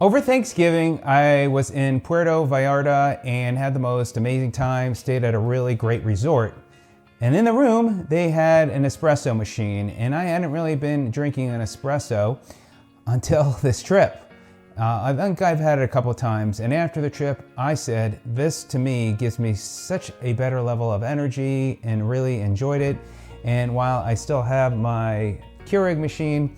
Over Thanksgiving, I was in Puerto Vallarta and had the most amazing time, stayed at a really great resort. And in the room, they had an espresso machine, and I hadn't really been drinking an espresso until this trip. I think I've had it a couple of times, and after the trip, I said, this to me gives me such a better level of energy and really enjoyed it. And while I still have my Keurig machine,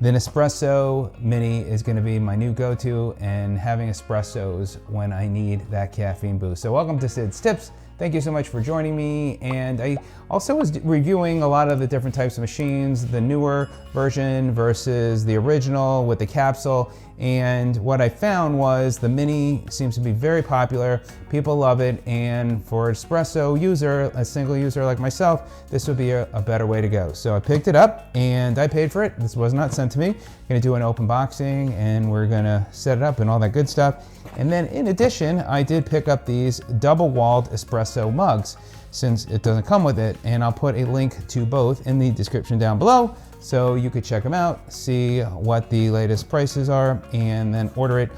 the Nespresso Mini is going to be my new go-to, and having espressos when I need that caffeine boost. So welcome to Sid's Tips. Thank you so much for joining me. And I also was reviewing a lot of the different types of machines, the newer version versus the original with the capsule. And what I found was the Mini seems to be very popular. People love it. And for an espresso user, a single user like myself, this would be a better way to go. So I picked it up and I paid for it. This was not sent to me. I'm gonna do an open boxing and we're gonna set it up and all that good stuff. And then in addition, I did pick up these double-walled espresso mugs since it doesn't come with it. And I'll put a link to both in the description down below so you could check them out, see what the latest prices are, and then order it.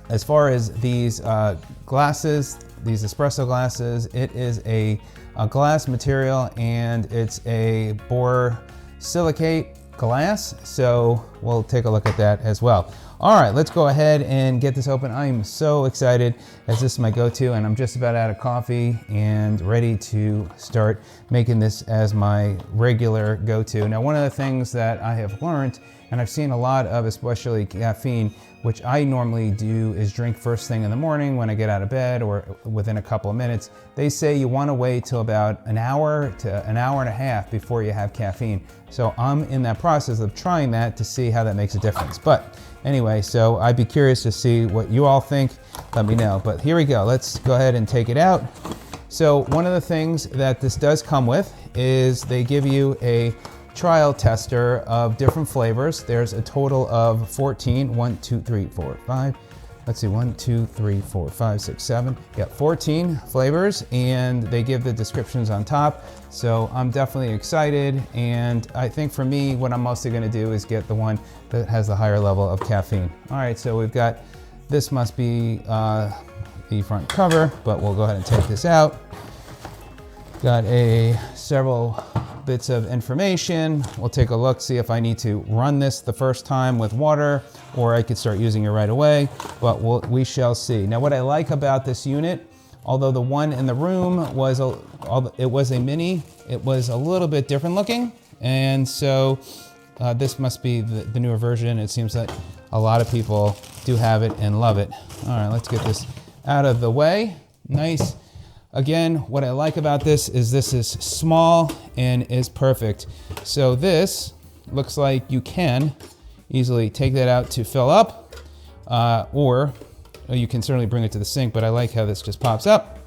As far as these glasses, these espresso glasses, it is a glass material and it's a borosilicate glass. So we'll take a look at that as well. All right, let's go ahead and get this open. I am so excited as this is my go-to, and I'm just about out of coffee and ready to start making this as my regular go-to. Now, one of the things that I have learned, and I've seen a lot of, especially caffeine, which I normally do is drink first thing in the morning when I get out of bed or within a couple of minutes. They say you want to wait till about an hour to an hour and a half before you have caffeine. So I'm in that process of trying that to see how that makes a difference. But anyway, so I'd be curious to see what you all think. Let me know. But here we go. Let's go ahead and take it out. So one of the things that this does come with is they give you a trial tester of different flavors. There's a total of 14. 1, 2, 3, 4, 5. Let's see, 1, 2, 3, 4, 5, 6, 7. Yeah, 14 flavors, and they give the descriptions on top. So I'm definitely excited, and I think for me, what I'm mostly gonna do is get the one that has the higher level of caffeine. All right, so we've got, this must be the front cover, but we'll go ahead and take this out. Got several bits of information. We'll take a look, see if I need to run this the first time with water, or I could start using it right away, but we shall see. Now, what I like about this unit, although the one in the room was it was a Mini, it was a little bit different looking, and so this must be the newer version. It seems that a lot of people do have it and love it. All right, let's get this out of the way. Nice. Again, what I like about this is small and is perfect. So this looks like you can easily take that out to fill up, or you can certainly bring it to the sink, but I like how this just pops up.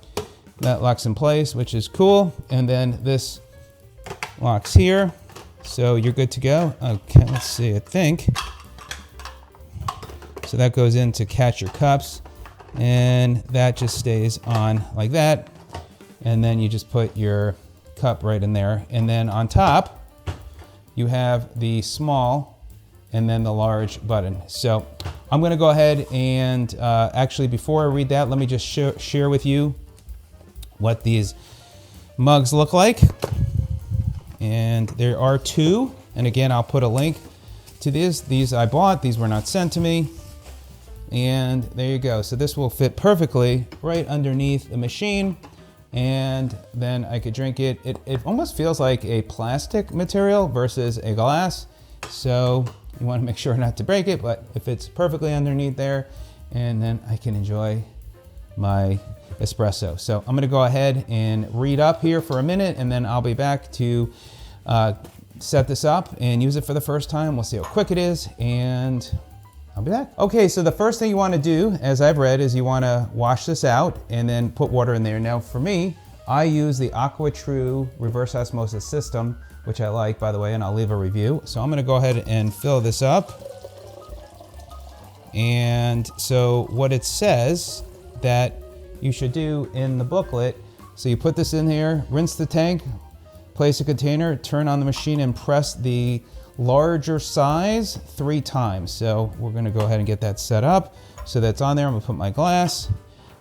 That locks in place, which is cool. And then this locks here. So you're good to go. Okay, let's see, I think. So that goes in to catch your cups, and that just stays on like that. And then you just put your cup right in there. And then on top, you have the small and then the large button. So I'm gonna go ahead and actually, before I read that, let me just share with you what these mugs look like. And there are two. And again, I'll put a link to these. These I bought, these were not sent to me. And there you go. So this will fit perfectly right underneath the machine. And then I could drink it. It almost feels like a plastic material versus a glass. So you want to make sure not to break it, but it fits perfectly underneath there. And then I can enjoy my espresso. So I'm gonna go ahead and read up here for a minute, and then I'll be back to set this up and use it for the first time. We'll see how quick it is, and I'll be back. Okay, so the first thing you want to do, as I've read, is you want to wash this out and then put water in there. Now for me, I use the AquaTrue reverse osmosis system, which I like, by the way, and I'll leave a review. So I'm going to go ahead and fill this up. And so what it says that you should do in the booklet, so you put this in here, rinse the tank, place a container, turn on the machine and press the larger size 3 times. So we're gonna go ahead and get that set up. So that's on there. I'm gonna put my glass.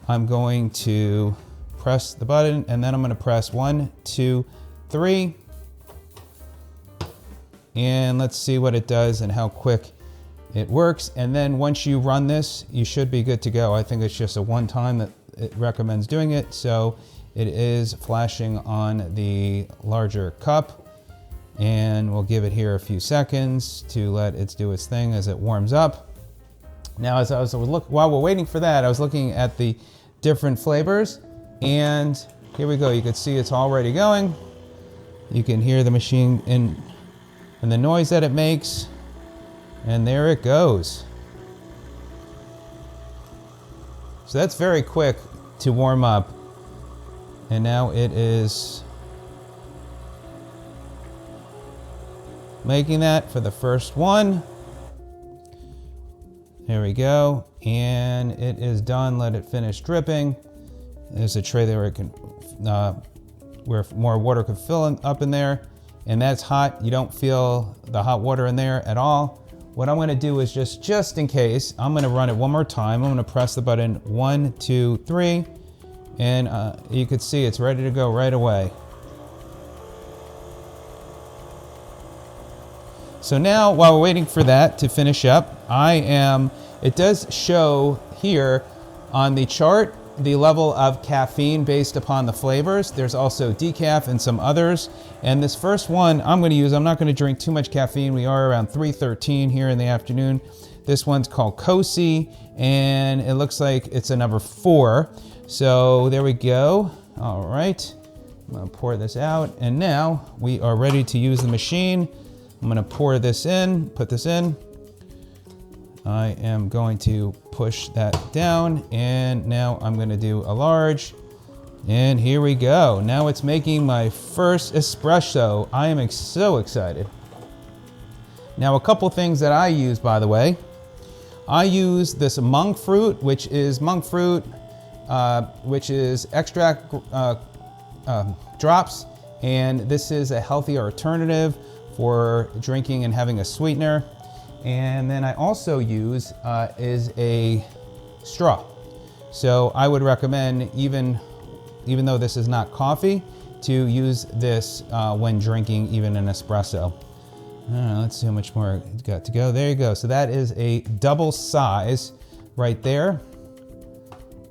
I'm going to press the button, and then I'm gonna press 1, 2, 3. And let's see what it does and how quick it works. And then once you run this, you should be good to go. I think it's just a one time that it recommends doing it. So it is flashing on the larger cup, and we'll give it here a few seconds to let it do its thing as it warms up. Now, while we're waiting for that, I was looking at the different flavors, and here we go. You can see it's already going. You can hear the machine and the noise that it makes, and there it goes. So that's very quick to warm up, and now it is making that for the first one. There we go, and it is done. Let it finish dripping. There's a tray there where it can, where more water could fill up in there, and that's hot. You don't feel the hot water in there at all. What I'm gonna do is just in case, I'm gonna run it one more time. I'm gonna press the button 1, 2, 3, and you can see it's ready to go right away. So now, while we're waiting for that to finish up, it does show here on the chart the level of caffeine based upon the flavors. There's also decaf and some others. And this first one I'm not gonna drink too much caffeine. We are around 3:13 here in the afternoon. This one's called Cosi, and it looks like it's a number 4. So there we go. All right, I'm gonna pour this out, and now we are ready to use the machine. I'm gonna pour this in, put this in. I am going to push that down, and now I'm gonna do a large, and here we go. Now it's making my first espresso. I am so excited. Now, a couple things that I use, by the way. I use this monk fruit, which is extract drops, and this is a healthy alternative for drinking and having a sweetener. And then I also use is a straw. So I would recommend, even though this is not coffee, to use this when drinking even an espresso. Let's see how much more it's got to go. There you go. So that is a double size right there.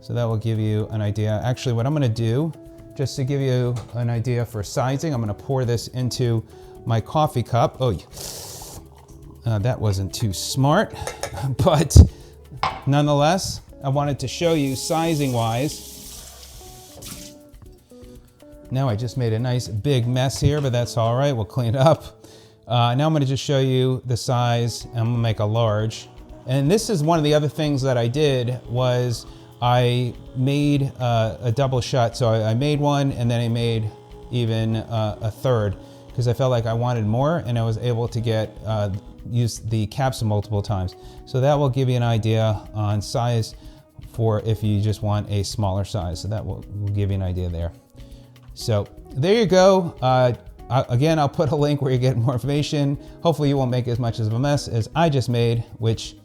So that will give you an idea. Actually, what I'm gonna do, just to give you an idea for sizing, I'm gonna pour this into my coffee cup. Oh, that wasn't too smart, but nonetheless, I wanted to show you sizing wise. Now I just made a nice big mess here, but that's all right, we'll clean it up. Now I'm gonna just show you the size. I'm gonna make a large. And this is one of the other things that I did was I made a double shot. So I made one, and then I made even a third, because I felt like I wanted more, and I was able to use the capsule multiple times. So that will give you an idea on size for if you just want a smaller size. So that will give you an idea there. So there you go. Again, I'll put a link where you get more information. Hopefully you won't make as much of a mess as I just made, which,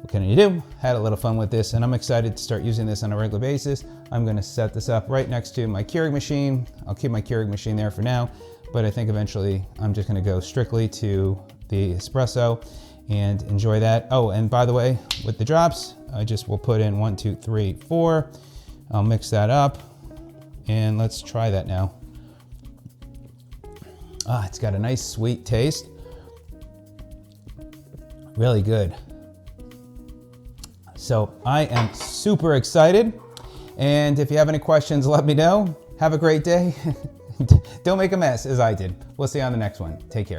what can you do? Had a little fun with this, and I'm excited to start using this on a regular basis. I'm gonna set this up right next to my Keurig machine. I'll keep my Keurig machine there for now, but I think eventually I'm just gonna go strictly to the espresso and enjoy that. Oh, and by the way, with the drops, I just will put in 1, 2, 3, 4. I'll mix that up, and let's try that now. It's got a nice sweet taste. Really good. So I am super excited. And if you have any questions, let me know. Have a great day. Don't make a mess as I did. We'll see you on the next one. Take care.